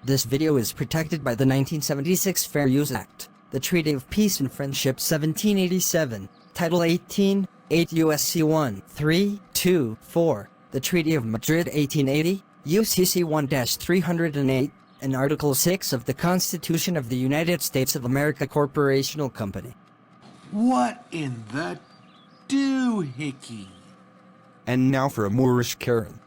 This video is protected by the 1976 Fair Use Act, the Treaty of Peace and Friendship 1787, Title 18, 8 U.S.C. 1, 3, 2, 4, the Treaty of Madrid 1880, UCC 1-308, and Article 6 of the Constitution of the United States of America Corporational Company. What in the doohickey? And now for a Moorish Karen.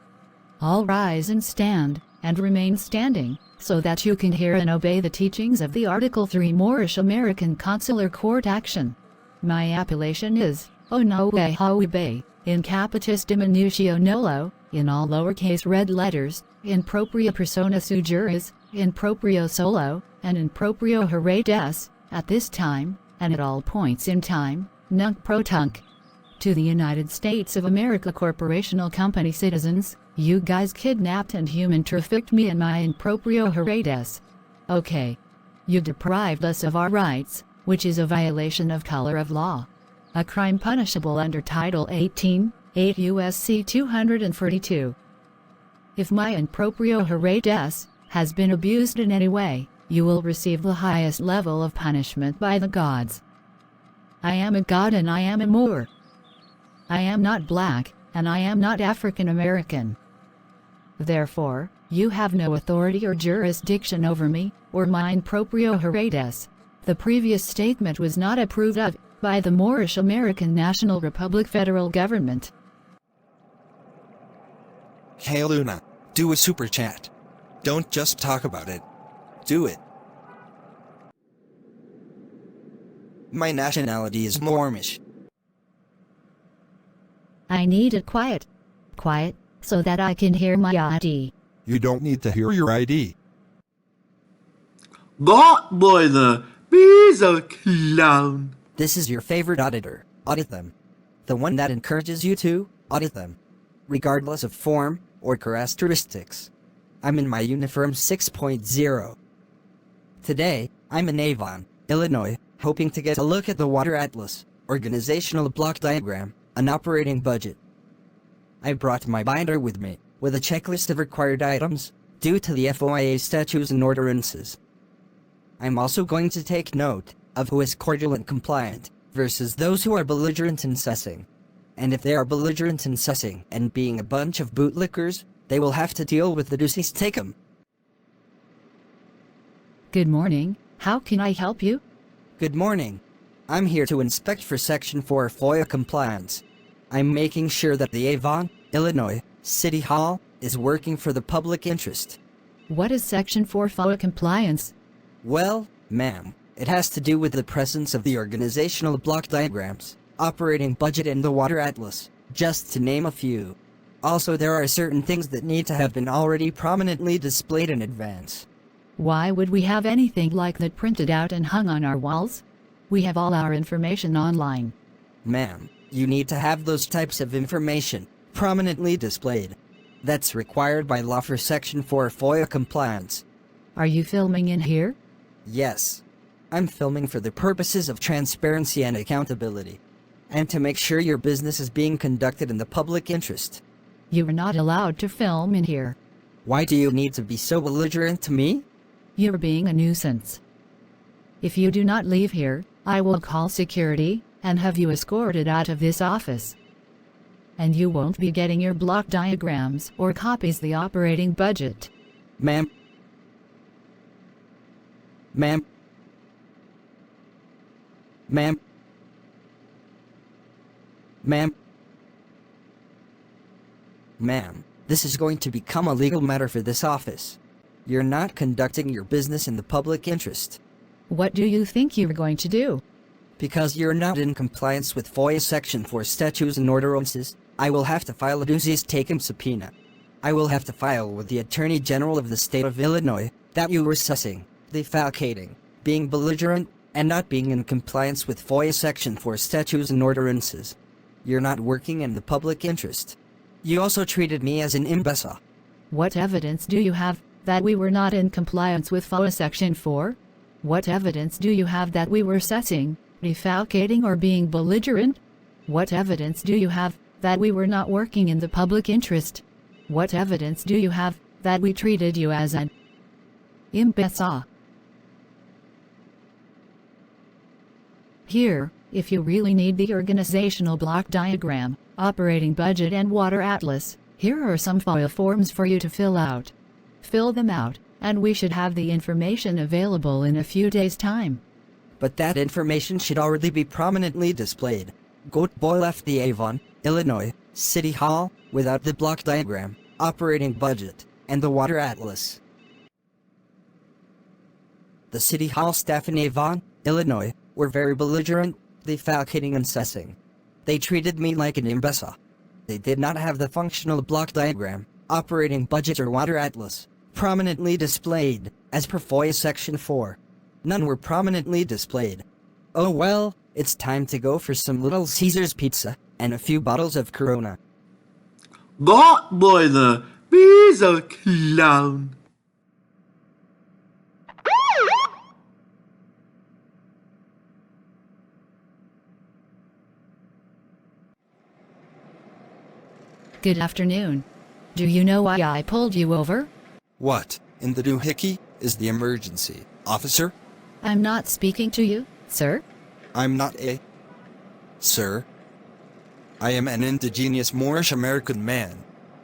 All rise and stand, and remain standing, so that you can hear and obey the teachings of the Article 3 Moorish American Consular Court Action. My appellation is Onawa Ehawee Bey, in capitis diminutio nolo, in all lowercase red letters, in propria persona sui juris, in proprio solo, and in proprio haere des, at this time, and at all points in time, nunc pro tunc. To the United States of America Corporational Company citizens, you guys kidnapped and human trafficked me and my in proprio haere des. Okay. You deprived us of our rights, which is a violation of color of law. A crime punishable under Title 18, 8 U.S.C. 242. If my in proprio haere des has been abused in any way, you will receive the highest level of punishment by the gods. I am a god and I am a Moor. I am not black, and I am not African American. Therefore, you have no authority or jurisdiction over me, or my in proprio haere des. The previous statement was not approved of by the Moorish American National Republic federal government. Hey Luna, do a super chat. Don't just talk about it. Do it. My nationality is Moorish. I need it quiet, so that I can hear my ID. You don't need to hear your ID. GoatBoy the Beezo Clown. This is your favorite auditor. Audit them. The one that encourages you to audit them, regardless of form or characteristics. I'm in my uniform 6.0. Today, I'm in Avon, Illinois, hoping to get a look at the Water Atlas, organizational block diagram, an operating budget. I brought my binder with me, with a checklist of required items, due to the FOIA statutes and ordinances. I'm also going to take note of who is cordial and compliant, versus those who are belligerent and sussing. And if they are belligerent and sussing and being a bunch of bootlickers, they will have to deal with the deuces take 'em. Good morning, how can I help you? Good morning. I'm here to inspect for Section 4 FOIA compliance. I'm making sure that the Avon, Illinois, City Hall is working for the public interest. What is Section 4 FOIA compliance? Well, ma'am, it has to do with the presence of the organizational block diagrams, operating budget and the Water Atlas, just to name a few. Also, there are certain things that need to have been already prominently displayed in advance. Why would we have anything like that printed out and hung on our walls? We have all our information online. Ma'am, you need to have those types of information prominently displayed. That's required by law for Section 4 FOIA compliance. Are you filming in here? Yes. I'm filming for the purposes of transparency and accountability, and to make sure your business is being conducted in the public interest. You are not allowed to film in here. Why do you need to be so belligerent to me? You're being a nuisance. If you do not leave here, I will call security and have you escorted out of this office. And you won't be getting your block diagrams or copies the operating budget. Ma'am. Ma'am. Ma'am. Ma'am. Ma'am, this is going to become a legal matter for this office. You're not conducting your business in the public interest. What do you think you're going to do? Because you're not in compliance with FOIA Section 4 statutes and ordinances, I will have to file a deuces take 'em subpoena. I will have to file with the Attorney General of the state of Illinois that you were sussing, defalcating, being belligerent, and not being in compliance with FOIA Section 4 statutes and ordinances. You're not working in the public interest. You also treated me as an imbecile. What evidence do you have that we were not in compliance with FOIA Section 4? What evidence do you have that we were sussing, defalcating, or being belligerent? What evidence do you have that we were not working in the public interest? What evidence do you have that we treated you as an Imbecile. Here, if you really need the organizational block diagram, operating budget and water atlas, here are some FOIA forms for you to fill out. Fill them out, and we should have the information available in a few days' time. But that information should already be prominently displayed. GoatBoy left the Avon, Illinois, City Hall without the block diagram, operating budget, and the water atlas. The City Hall staff in Avon, Illinois, were very belligerent, defalcating and sussing. They treated me like an imbecile. They did not have the functional block diagram, operating budget or water atlas, prominently displayed, as per FOIA Section 4. None were prominently displayed. Oh well, it's time to go for some Little Caesars pizza, and a few bottles of Corona. GoatBoy the Beezo Clown. Good afternoon. Do you know why I pulled you over? What, in the doohickey, is the emergency, officer? I'm not speaking to you, sir. I'm not a... Sir. I am an indigenous Moorish American man,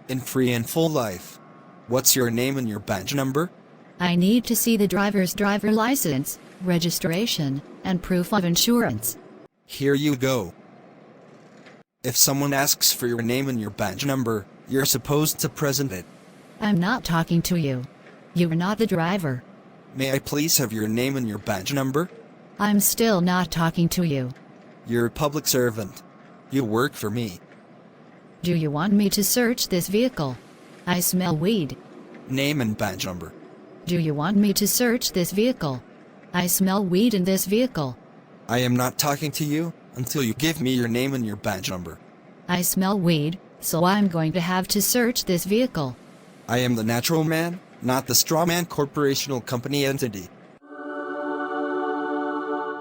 in free and full life. What's your name and your badge number? I need to see the driver's driver license, registration, and proof of insurance. Here you go. If someone asks for your name and your badge number, you're supposed to present it. I'm not talking to you. You're not the driver. May I please have your name and your badge number? I'm still not talking to you. You're a public servant. You work for me. Do you want me to search this vehicle? I smell weed. Name and badge number. Do you want me to search this vehicle? I smell weed in this vehicle. I am not talking to you until you give me your name and your badge number. I smell weed, so I'm going to have to search this vehicle. I am the natural man, not the strawman corporational company entity.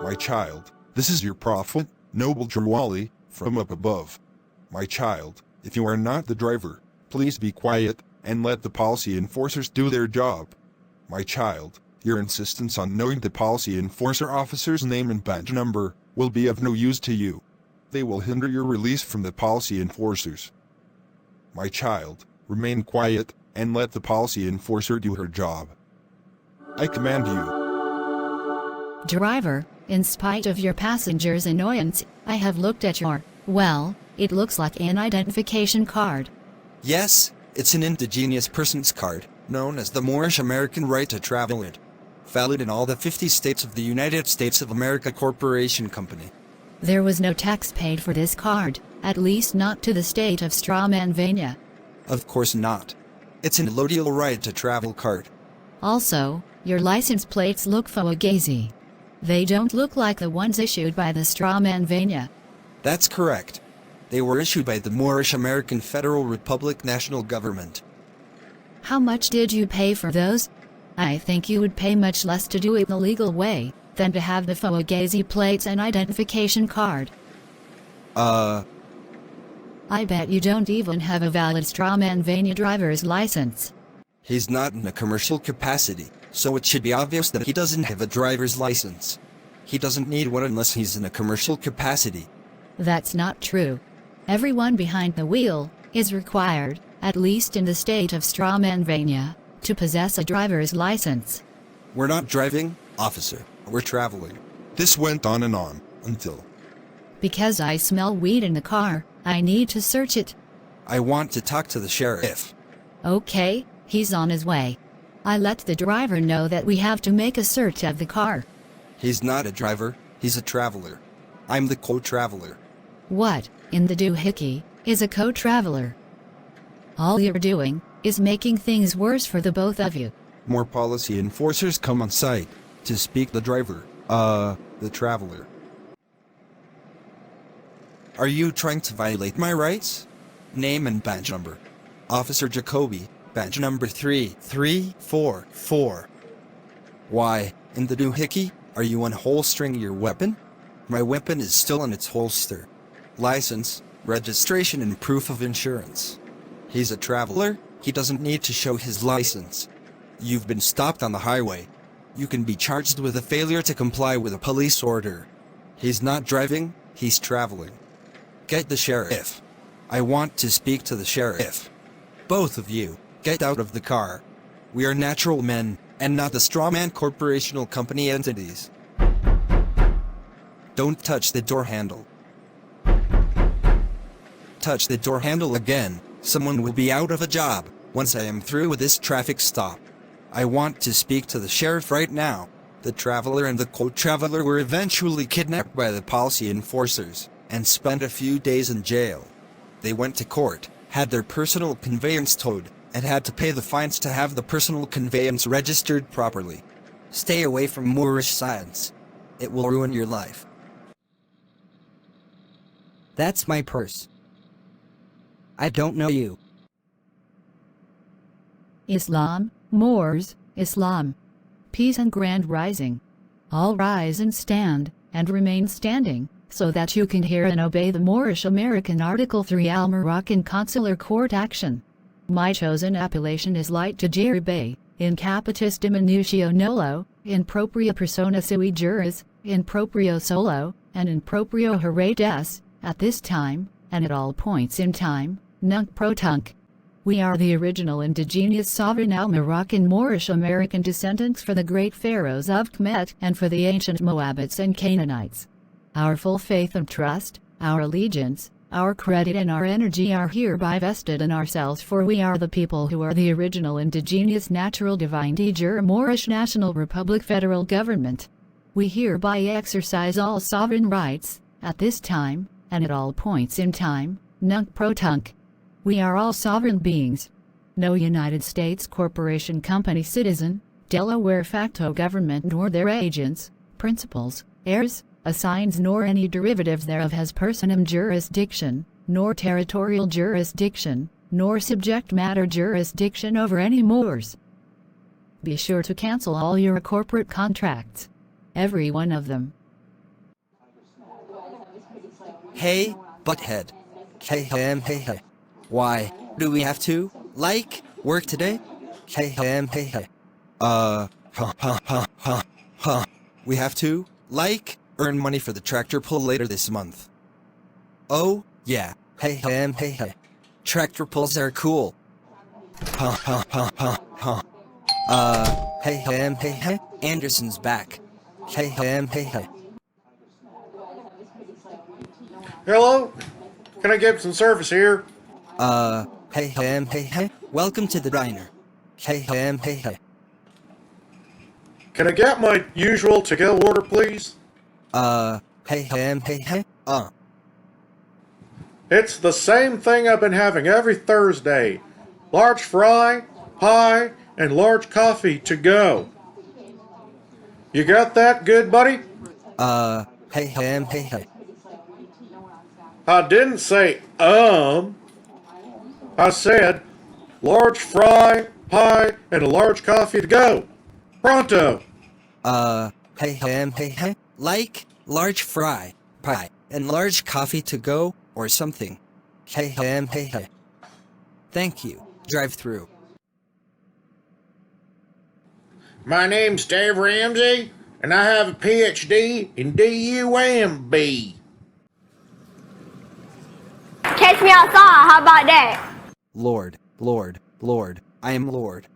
My child, this is your prophet, Noble Jawali, from up above. My child, if you are not the driver, please be quiet, and let the policy enforcers do their job. My child, your insistence on knowing the policy enforcer officer's name and badge number will be of no use to you. They will hinder your release from the policy enforcers. My child, remain quiet, and let the policy enforcer do her job. I command you. Driver, in spite of your passenger's annoyance, I have looked at your, well, it looks like an identification card. Yes, it's an indigenous person's card, known as the Moorish American Right to Travel It. Valid in all the 50 states of the United States of America Corporation Company. There was no tax paid for this card, at least not to the state of Strawmanvania. Of course not. It's an allodial right to travel card. Also, your license plates look fugazi. They don't look like the ones issued by the Strawmanvania. That's correct. They were issued by the Moorish American Federal Republic National Government. How much did you pay for those? I think you would pay much less to do it the legal way than to have the fugazi plates and identification card. I bet you don't even have a valid Strawmanvania driver's license. He's not in a commercial capacity, so it should be obvious that he doesn't have a driver's license. He doesn't need one unless he's in a commercial capacity. That's not true. Everyone behind the wheel is required, at least in the state of Strawmanvania, to possess a driver's license. We're not driving, officer. We're traveling. This went on and on, until... Because I smell weed in the car, I need to search it. I want to talk to the sheriff. Okay, he's on his way. I let the driver know that we have to make a search of the car. He's not a driver, he's a traveler. I'm the CoTraveller. What, in the doohickey, is a CoTraveller? All you're doing is making things worse for the both of you. More policy enforcers come on site to speak the driver, the traveler. Are you trying to violate my rights? Name and badge number. Officer Jacoby, badge number 3344. Why, in the doohickey, are you unholstering your weapon? My weapon is still in its holster. License, registration, and proof of insurance. He's a traveler, he doesn't need to show his license. You've been stopped on the highway. You can be charged with a failure to comply with a police order. He's not driving, he's traveling. Get the sheriff. I want to speak to the sheriff. Both of you, get out of the car. We are natural men, and not the strawman corporational company entities. Don't touch the door handle. Touch the door handle again, someone will be out of a job once I am through with this traffic stop. I want to speak to the sheriff right now. The traveler and the CoTraveller were eventually kidnapped by the policy enforcers and spent a few days in jail. They went to court, had their personal conveyance towed, and had to pay the fines to have the personal conveyance registered properly. Stay away from moorish science. It will ruin your life. That's my purse. I don't know you. Islam, Moors, Islam. Peace and grand rising. All rise and stand, and remain standing, so that you can hear and obey the Moorish American Article 3 Al-Moroccan Consular Court action. My chosen appellation is Light Tajiri Bey, in capitis diminutio nolo, in propria persona sui juris, in proprio solo, and in proprio hare des, at this time, and at all points in time, nunc pro tunc. We are the original indigenous sovereign Al-Moroccan Moorish American descendants for the great pharaohs of Kemet and for the ancient Moabites and Canaanites. Our full faith and trust, our allegiance, our credit and our energy are hereby vested in ourselves, for we are the people who are the original indigenous natural divine de jure Moorish National Republic federal government. We hereby exercise all sovereign rights, at this time, and at all points in time, nunc pro tunc. We are all sovereign beings. No United States corporation, company, citizen, Delaware facto government, nor their agents, principals, heirs, assigns, nor any derivatives thereof has personam jurisdiction, nor territorial jurisdiction, nor subject matter jurisdiction over any Moors. Be sure to cancel all your corporate contracts. Every one of them. Hey, Butt-Head. Hey. Why, do we have to, work today? Hey. We have to, earn money for the tractor pull later this month. Oh, yeah. Hey. Tractor pulls are cool. Hey. Anderson's back. Hey. Hello? Can I get some service here? Hey. Welcome to the diner. Hey. Can I get my usual to-go order, please? Hey. It's the same thing I've been having every Thursday. Large fry, pie, and large coffee to go. You got that, good buddy? Hey. I didn't say, I said, large fry, pie, and a large coffee to go. Pronto. Hey. Large fry, pie, and large coffee to go, or something. Hey. Thank you. Drive through. My name's Dave Ramsey, and I have a PhD in DUMB. Catch me outside, how about that? Lord, I am Lord.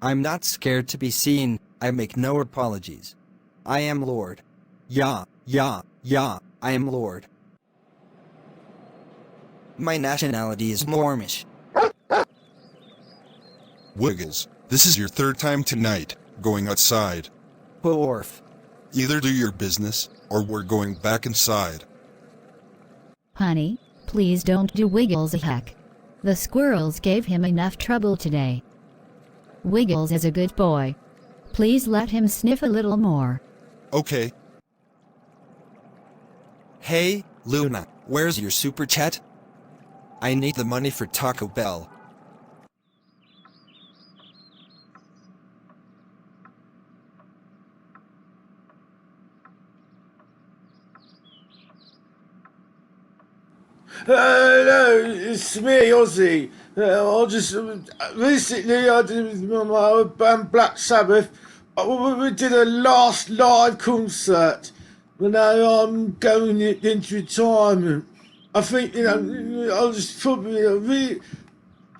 I'm not scared to be seen, I make no apologies. I am Lord. Yeah, I am Lord. My nationality is Moorish. Wiggles, this is your third time tonight, going outside. Orf. Either do your business, or we're going back inside. Honey, please don't do Wiggles a heck. The squirrels gave him enough trouble today. Wiggles is a good boy. Please let him sniff a little more. Okay. Hey, Luna, where's your super chat? I need the money for Taco Bell. Hello, it's me, Ozzy. I just recently I did with my band Black Sabbath. We did a last live concert. Now I'm going into retirement. I think I was probably a really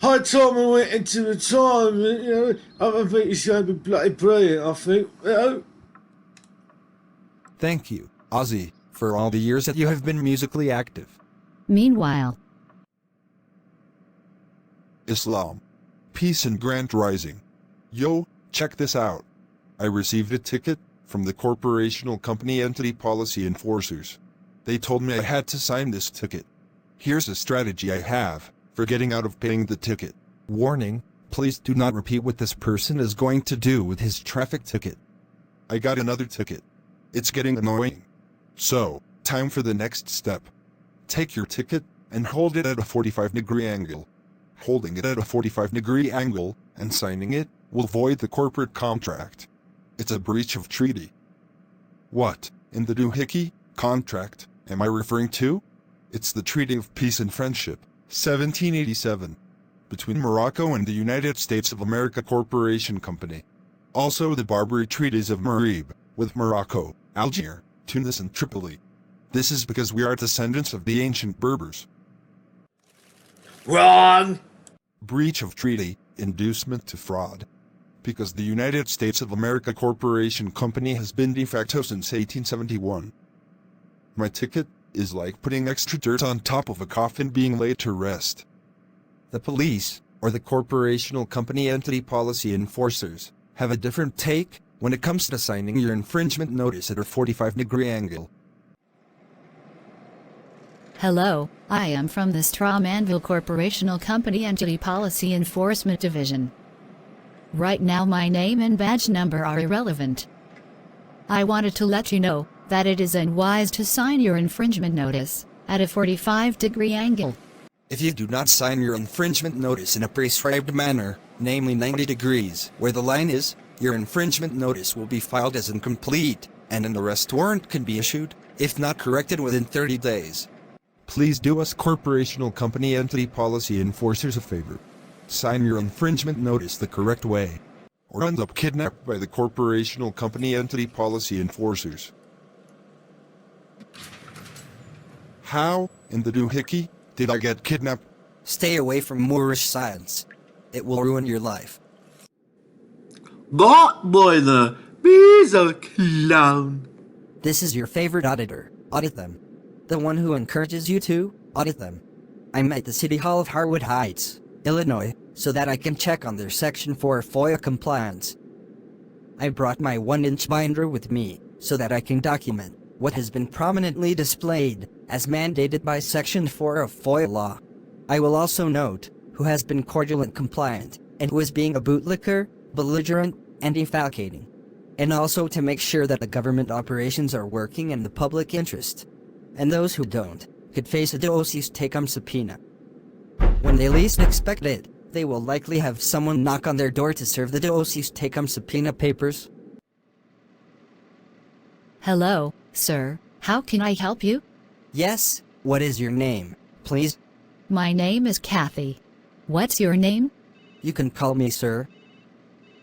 high time I went into retirement. I think it's going to be bloody brilliant. I think. Thank you, Ozzy, for all the years that you have been musically active. Meanwhile, Islam. Peace and Grand Rising. Yo, check this out. I received a ticket from the corporational company entity policy enforcers. They told me I had to sign this ticket. Here's a strategy I have for getting out of paying the ticket. Warning, please do not repeat what this person is going to do with his traffic ticket. I got another ticket. It's getting annoying. So, time for the next step. Take your ticket and hold it at a 45-degree angle. Holding it at a 45-degree angle and signing it will void the corporate contract. It's a breach of treaty. What, in the HIckey contract, am I referring to? It's the Treaty of Peace and Friendship, 1787, between Morocco and the United States of America Corporation Company. Also the Barbary Treaties of Marib, with Morocco, Algiers, Tunis and Tripoli. This is because we are descendants of the ancient Berbers. Wrong! Breach of treaty, inducement to fraud. Because the United States of America Corporation Company has been de facto since 1871. My ticket is like putting extra dirt on top of a coffin being laid to rest. The police, or the corporational company entity policy enforcers, have a different take when it comes to signing your infringement notice at a 45-degree angle. hello, I am from the Strawmanville Corporational Company Entity Policy Enforcement Division. Right now my name and badge number are irrelevant. I wanted to let you know that it is unwise to sign your infringement notice at a 45-degree angle. If you do not sign your infringement notice in a prescribed manner, namely 90 degrees, where the line is, your infringement notice will be filed as incomplete, and an arrest warrant can be issued, if not corrected within 30 days. Please do us corporational company entity policy enforcers a favor. Sign your infringement notice the correct way, or end up kidnapped by the corporational company entity policy enforcers. How, in the doohickey, did I get kidnapped? Stay away from moorish science. It will ruin your life. GoatBoy the Beezo Clown. This is your favorite auditor. Audit them. The one who encourages you to audit them. I'm at the City Hall of Harwood Heights, Illinois, so that I can check on their Section 4 FOIA compliance. I brought my 1-inch binder with me, so that I can document what has been prominently displayed, as mandated by Section 4 of FOIA law. I will also note who has been cordial and compliant, and who is being a bootlicker, belligerent, and defalcating. And also to make sure that the government operations are working in the public interest. And those who don't could face a DOC's take-home subpoena. When they least expect it, they will likely have someone knock on their door to serve the DOC's take-home subpoena papers. Hello, sir. How can I help you? Yes, what is your name, please? My name is Kathy. What's your name? You can call me sir.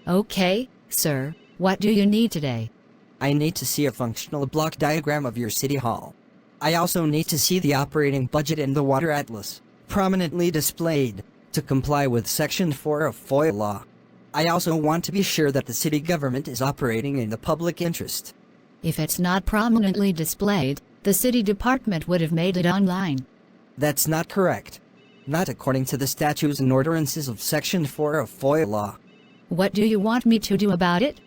Okay, sir. What do you need today? I need to see a functional block diagram of your city hall. I also need to see the operating budget and the water atlas, prominently displayed, to comply with Section 4 of FOIA law. I also want to be sure that the city government is operating in the public interest. If it's not prominently displayed, the city department would have made it online. That's not correct. Not according to the statutes and ordinances of Section 4 of FOIA law. What do you want me to do about it?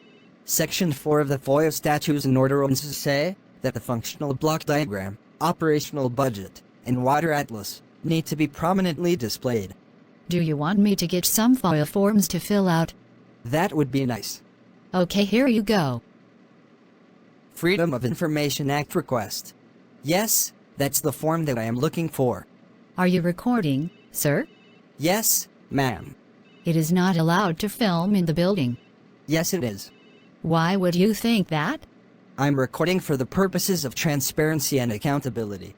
Section 4 of the FOIA statutes and ordinances say that the functional block diagram, operational budget, and water atlas need to be prominently displayed. Do you want me to get some FOIA forms to fill out? That would be nice. Okay, here you go. Freedom of Information Act request. Yes, that's the form that I am looking for. Are you recording, sir? Yes, ma'am. It is not allowed to film in the building. Yes, it is. Why would you think that? I'm recording for the purposes of transparency and accountability.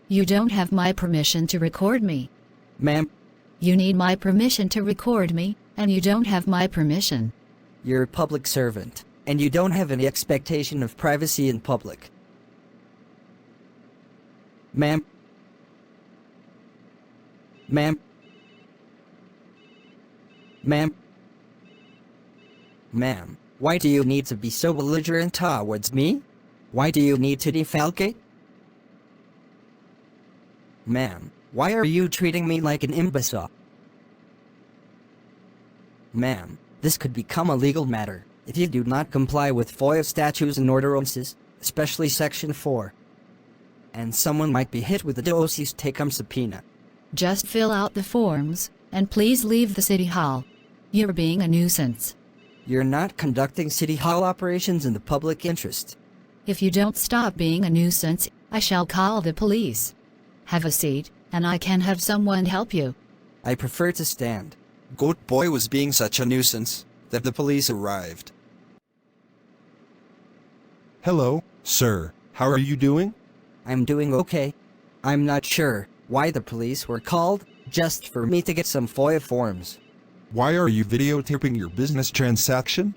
You don't have my permission to record me. Ma'am, You need my permission to record me, and you don't have my permission. You're a public servant, and you don't have any expectation of privacy in public. Ma'am? Ma'am? Ma'am? Ma'am, why do you need to be so belligerent towards me? Why do you need to defalcate? Ma'am, why are you treating me like an imbecile? Ma'am, this could become a legal matter if you do not comply with FOIA statutes and ordinances, especially Section 4. And someone might be hit with a DOC's take-home subpoena. Just fill out the forms, and please leave the City Hall. You're being a nuisance. You're not conducting City Hall operations in the public interest. If you don't stop being a nuisance, I shall call the police. Have a seat, and I can have someone help you. I prefer to stand. GoatBoy was being such a nuisance that the police arrived. Hello, sir. How are you doing? I'm doing okay. I'm not sure why the police were called, just for me to get some FOIA forms. Why are you videotaping your business transaction?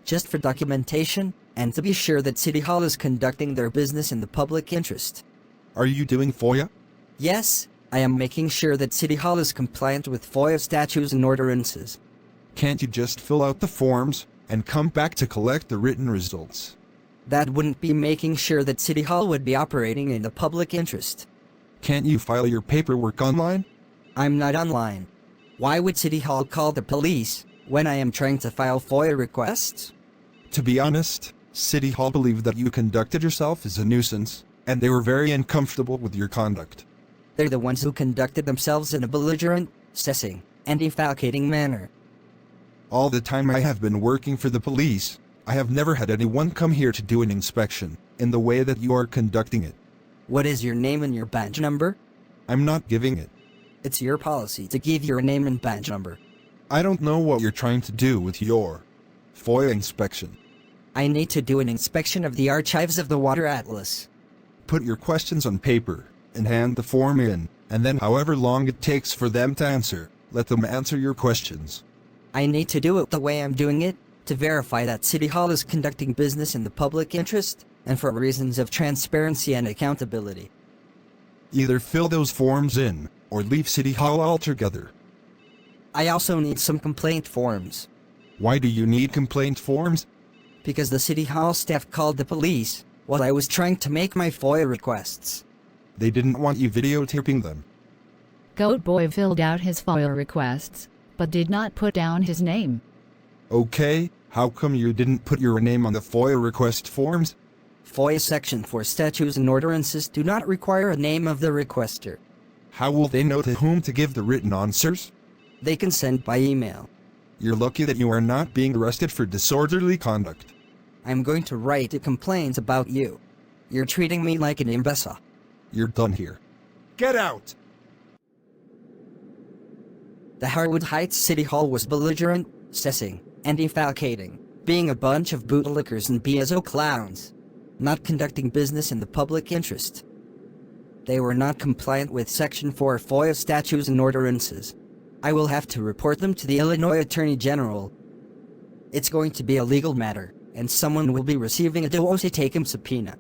Just for documentation, and to be sure that City Hall is conducting their business in the public interest. Are you doing FOIA? Yes, I am making sure that City Hall is compliant with FOIA statutes and ordinances. Can't you just fill out the forms and come back to collect the written results? That wouldn't be making sure that City Hall would be operating in the public interest. Can't you file your paperwork online? I'm not online. Why would City Hall call the police when I am trying to file FOIA requests? To be honest, City Hall believed that you conducted yourself as a nuisance, and they were very uncomfortable with your conduct. They're the ones who conducted themselves in a belligerent, assessing, and defalcating manner. All the time I have been working for the police, I have never had anyone come here to do an inspection in the way that you are conducting it. What is your name and your badge number? I'm not giving it. It's your policy to give your name and badge number. I don't know what you're trying to do with your FOIA inspection. I need to do an inspection of the archives of the Water Atlas. Put your questions on paper and hand the form in, and then however long it takes for them to answer, let them answer your questions. I need to do it the way I'm doing it, to verify that City Hall is conducting business in the public interest, and for reasons of transparency and accountability. Either fill those forms in, or leave City Hall altogether. I also need some complaint forms. Why do you need complaint forms? Because the City Hall staff called the police while I was trying to make my FOIA requests. They didn't want you videotaping them. GoatBoy filled out his FOIA requests, but did not put down his name. Okay, how come you didn't put your name on the FOIA request forms? FOIA Section 4 statutes and ordinances do not require a name of the requester. How will they know to whom to give the written answers? They can send by email. You're lucky that you are not being arrested for disorderly conduct. I'm going to write a complaint about you. You're treating me like an imbecile. You're done here. Get out! The Harwood Heights City Hall was belligerent, assessing, and defalcating, being a bunch of bootlickers and Beezo clowns, not conducting business in the public interest. They were not compliant with Section 4 FOIA statutes and ordinances. I will have to report them to the Illinois Attorney General. It's going to be a legal matter, and someone will be receiving a DOC take-home subpoena.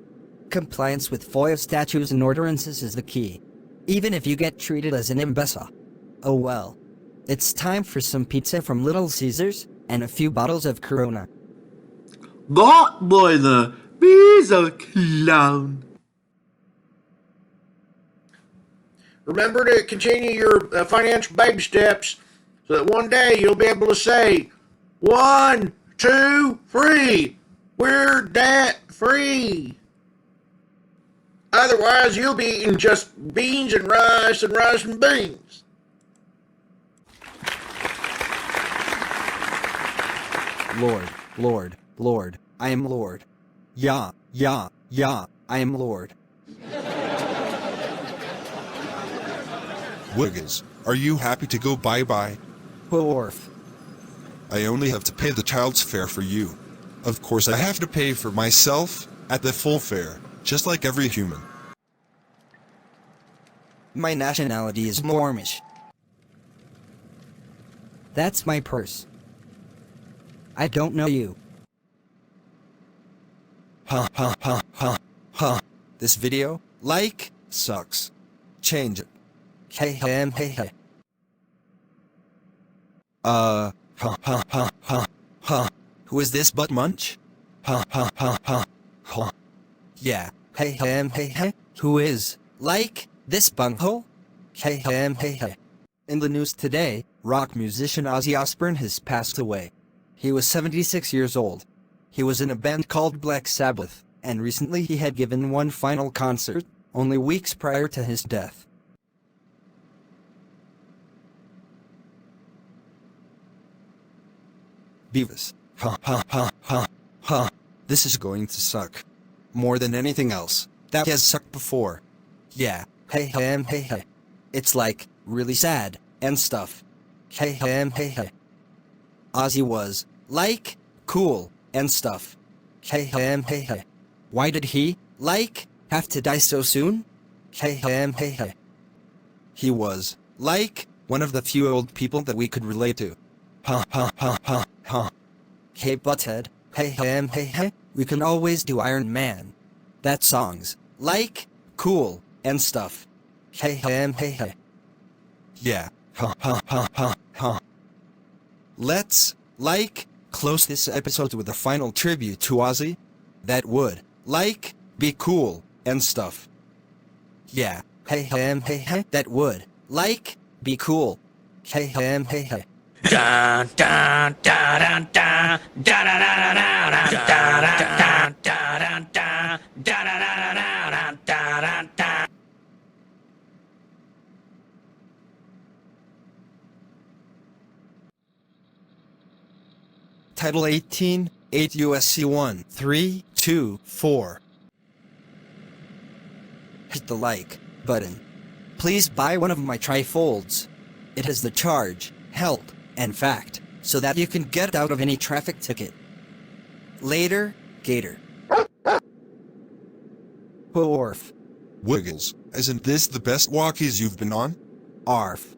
Compliance with FOIA statutes and ordinances is the key, even if you get treated as an imbecile. Oh well. It's time for some pizza from Little Caesars, and a few bottles of Corona. GoatBoy the Beezo Clown. Remember to continue your financial baby steps so that one day you'll be able to say, 1, 2, 3, we're debt free. Otherwise, you'll be eating just beans and rice and beans. Lord, Lord, Lord, I am Lord. Ya, I am Lord. Wiggins, are you happy to go bye-bye? Orf. I only have to pay the child's fare for you. Of course I have to pay for myself at the full fare, just like every human. My nationality is moorish. That's my purse. I don't know you. Ha ha ha ha ha. This video, like, sucks. Change it. Hey hey hey hey. Ha ha ha ha ha. Who is this butt munch? Ha ha ha ha ha. Yeah. Hey hey hey hey. Who is, like, this bunghole? Hey hey hey hey. In the news today, rock musician Ozzy Osbourne has passed away. He was 76 years old. He was in a band called Black Sabbath, and recently he had given one final concert, only weeks prior to his death. Beavis. Ha ha ha ha ha. This is going to suck. More than anything else. That has sucked before. Yeah. Hey hey hey hey. It's like, really sad, and stuff. Hey hey hey hey. Ozzy was, like, cool, and stuff. Hey hey hey hey. Why did he, like, have to die so soon? Hey hey hey hey. He was, like, one of the few old people that we could relate to. Ha ha ha ha ha. Hey Butt-Head. Hey hey hey hey. We can always do Iron Man. That song's, like, cool, and stuff. Hey hey hey hey. Yeah. Ha ha ha ha ha. Let's, like, close this episode with a final tribute to Ozzy. That would, like, be cool, and stuff. Yeah. Hey hey hey hey. That would, like, be cool. Hey hey hey hey. Dun dun dun dun dun dun dun dun dun dun dun dun dun dun. Title 18, 8 USC 1, 3, 2, 4. Hit the like button. Please buy one of my trifolds. It has the charge, health, and fact, so that you can get out of any traffic ticket. Later, Gator. Orf. Wiggles, isn't this the best walkies you've been on? Arf.